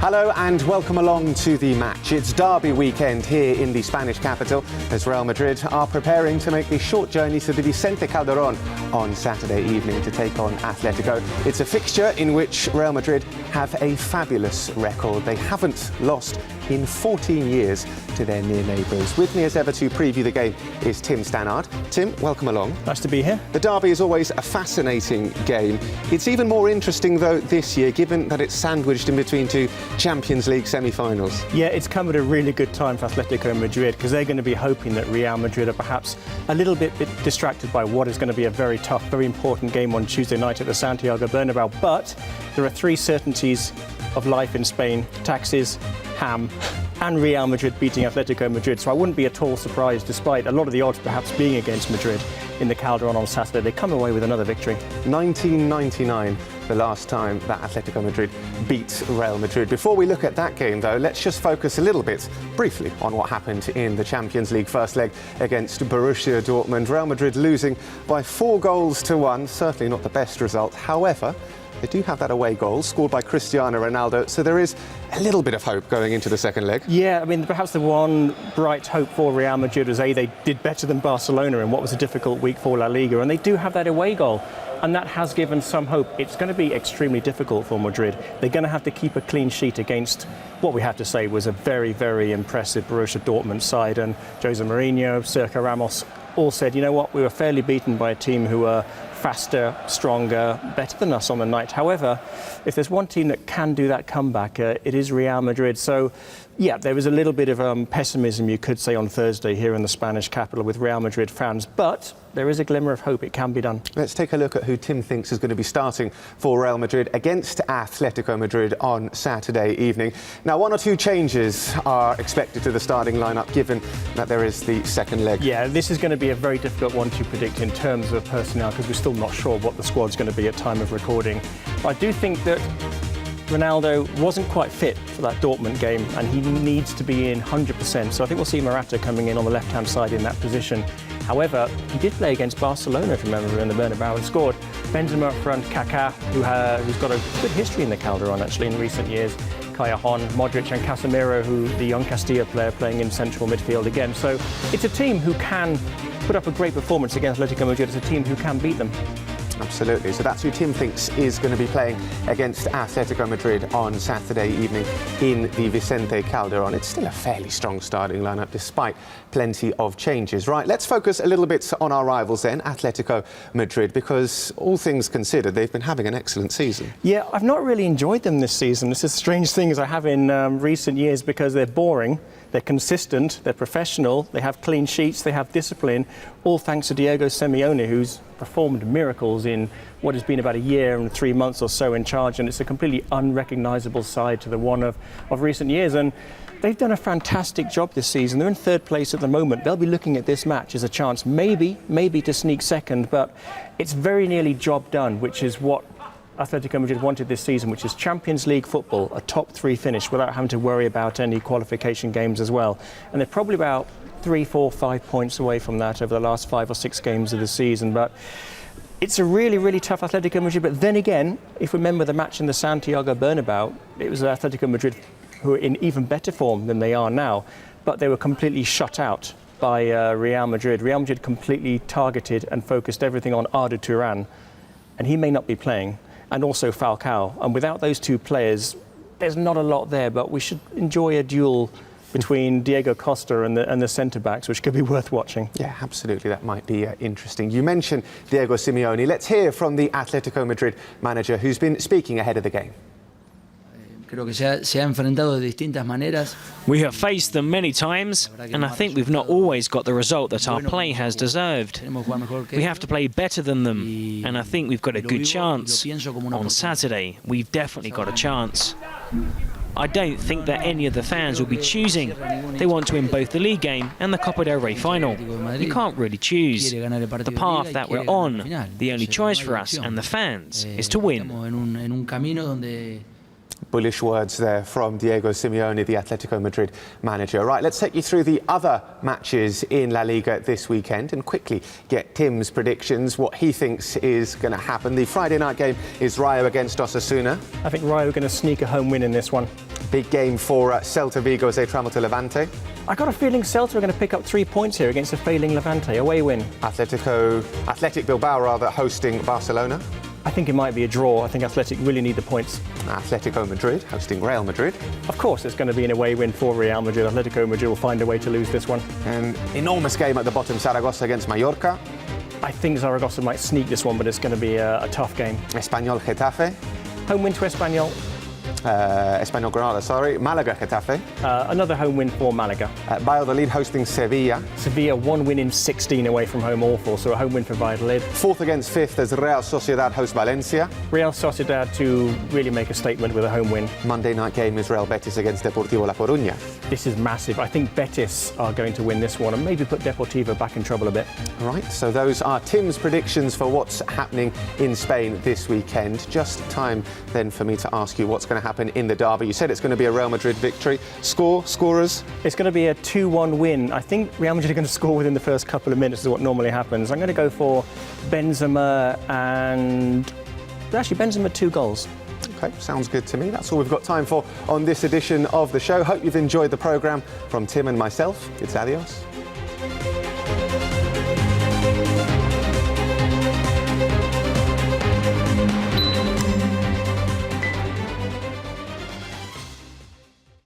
Hello and welcome along to the match. It's derby weekend here in the Spanish capital as Real Madrid are preparing to make the short journey to the Vicente Calderón on Saturday evening to take on Atlético. It's a fixture in which Real Madrid have a fabulous record. They haven't lost in 14 years to their near neighbours. With me as ever to preview the game is Tim Stannard. Tim, welcome along. Nice to be here. The derby is always a fascinating game. It's even more interesting though this year, given that it's sandwiched in between two Champions League semi-finals. Yeah, it's come at a really good time for Atlético Madrid because they're going to be hoping that Real Madrid are perhaps a little bit distracted by what is going to be a very tough, very important game on Tuesday night at the Santiago Bernabeu. But there are three certainties of life in Spain: taxes, ham, and Real Madrid beating Atlético Madrid. So I wouldn't be at all surprised, despite a lot of the odds perhaps being against Madrid in the Calderón on Saturday, they come away with another victory. 1999, the last time that Atlético Madrid beat Real Madrid. Before we look at that game, though, let's just focus a little bit, briefly, on what happened in the Champions League first leg against Borussia Dortmund. Real Madrid losing by 4-1, certainly not the best result. However, they do have that away goal scored by Cristiano Ronaldo, so there is a little bit of hope going into the second leg. Yeah, I mean, perhaps the one bright hope for Real Madrid was they did better than Barcelona in what was a difficult week for La Liga, and they do have that away goal, and that has given some hope. It's going to be extremely difficult for Madrid. They're going to have to keep a clean sheet against what we have to say was a very, very impressive Borussia Dortmund side, and Jose Mourinho, Sergio Ramos all said, you know what, we were fairly beaten by a team who were faster, stronger, better than us on the night. However, if there's one team that can do that comeback, it is Real Madrid. So, yeah, there was a little bit of pessimism, you could say, on Thursday here in the Spanish capital with Real Madrid fans, but there is a glimmer of hope. It can be done. Let's take a look at who Tim thinks is going to be starting for Real Madrid against Atlético Madrid on Saturday evening. Now, one or two changes are expected to the starting lineup, given that there is the second leg. Yeah, this is going to be a very difficult one to predict in terms of personnel, because we're still not sure what the squad's going to be at time of recording. But I do think that Ronaldo wasn't quite fit for that Dortmund game, and he needs to be in 100%. So I think we'll see Morata coming in on the left-hand side in that position. However, he did play against Barcelona, if you remember, in the Bernabeu and scored. Benzema up front, Kaká, who's got a good history in the Calderón actually in recent years. Callejón, Modric and Casemiro, who the young Castilla player playing in central midfield again. So it's a team who can put up a great performance against Atlético Madrid. It's a team who can beat them. Absolutely. So that's who Tim thinks is going to be playing against Atlético Madrid on Saturday evening in the Vicente Calderón. It's still a fairly strong starting lineup despite plenty of changes. Right, let's focus a little bit on our rivals then, Atlético Madrid, because all things considered, they've been having an excellent season. Yeah, I've not really enjoyed them this season. It's a strange thing as I have in recent years, because they're boring. They're consistent, they're professional, they have clean sheets, they have discipline, all thanks to Diego Simeone, who's performed miracles in what has been about a year and 3 months or so in charge, and it's a completely unrecognisable side to the one of recent years. And they've done a fantastic job this season. They're in third place at the moment. They'll be looking at this match as a chance maybe to sneak second, but it's very nearly job done, which is what Atlético Madrid wanted this season, which is Champions League football, a top 3 finish without having to worry about any qualification games as well. And they're probably about 3, 4, 5 points away from that over the last 5 or 6 games of the season. But it's a really, really tough Atlético Madrid. But then again, if we remember the match in the Santiago Bernabeu, it was Atlético Madrid who were in even better form than they are now, but they were completely shut out by Real Madrid. Real Madrid completely targeted and focused everything on Arda Turan, and he may not be playing, and also Falcao. And without those two players, there's not a lot there, but we should enjoy a duel between Diego Costa and the centre-backs, which could be worth watching. Yeah, absolutely. That might be interesting. You mentioned Diego Simeone. Let's hear from the Atlético Madrid manager who's been speaking ahead of the game. We have faced them many times, and I think we've not always got the result that our play has deserved. We have to play better than them, and I think we've got a good chance. On Saturday, we've definitely got a chance. I don't think that any of the fans will be choosing. They want to win both the league game and the Copa del Rey final. You can't really choose. The path that we're on, the only choice for us and the fans is to win. bullish words there from Diego Simeone, the Atlético Madrid manager. Right, let's take you through the other matches in La Liga this weekend and quickly get Tim's predictions, what he thinks is going to happen. The Friday night game is Rayo against Osasuna. I think Rayo are going to sneak a home win in this one. Big game for Celta Vigo as they travel to Levante. I got a feeling Celta are going to pick up 3 points here against a failing Levante. Away win. Athletic Bilbao hosting Barcelona. I think it might be a draw. I think Athletic really need the points. Atletico Madrid hosting Real Madrid. Of course, it's going to be an away win for Real Madrid. Atletico Madrid will find a way to lose this one. An enormous game at the bottom, Zaragoza against Mallorca. I think Zaragoza might sneak this one, but it's going to be a tough game. Espanyol Getafe. Home win to Espanyol. Espanyol Granada, sorry. Malaga Getafe. Another home win for Malaga. Valladolid hosting Sevilla. Sevilla, 1 win in 16 away from home, awful, so a home win for Valladolid. Fourth against fifth as Real Sociedad host Valencia. Real Sociedad to really make a statement with a home win. Monday night game is Real Betis against Deportivo La Coruña. This is massive. I think Betis are going to win this one and maybe put Deportivo back in trouble a bit. Right, so those are Tim's predictions for what's happening in Spain this weekend. Just time then for me to ask you what's going to happen in the derby. You said it's going to be a Real Madrid victory. Scorers? It's going to be a 2-1 win. I think Real Madrid are going to score within the first couple of minutes, is what normally happens. I'm going to go for Benzema and... Actually, Benzema 2 goals. OK, sounds good to me. That's all we've got time for on this edition of the show. Hope you've enjoyed the programme. From Tim and myself, it's adios.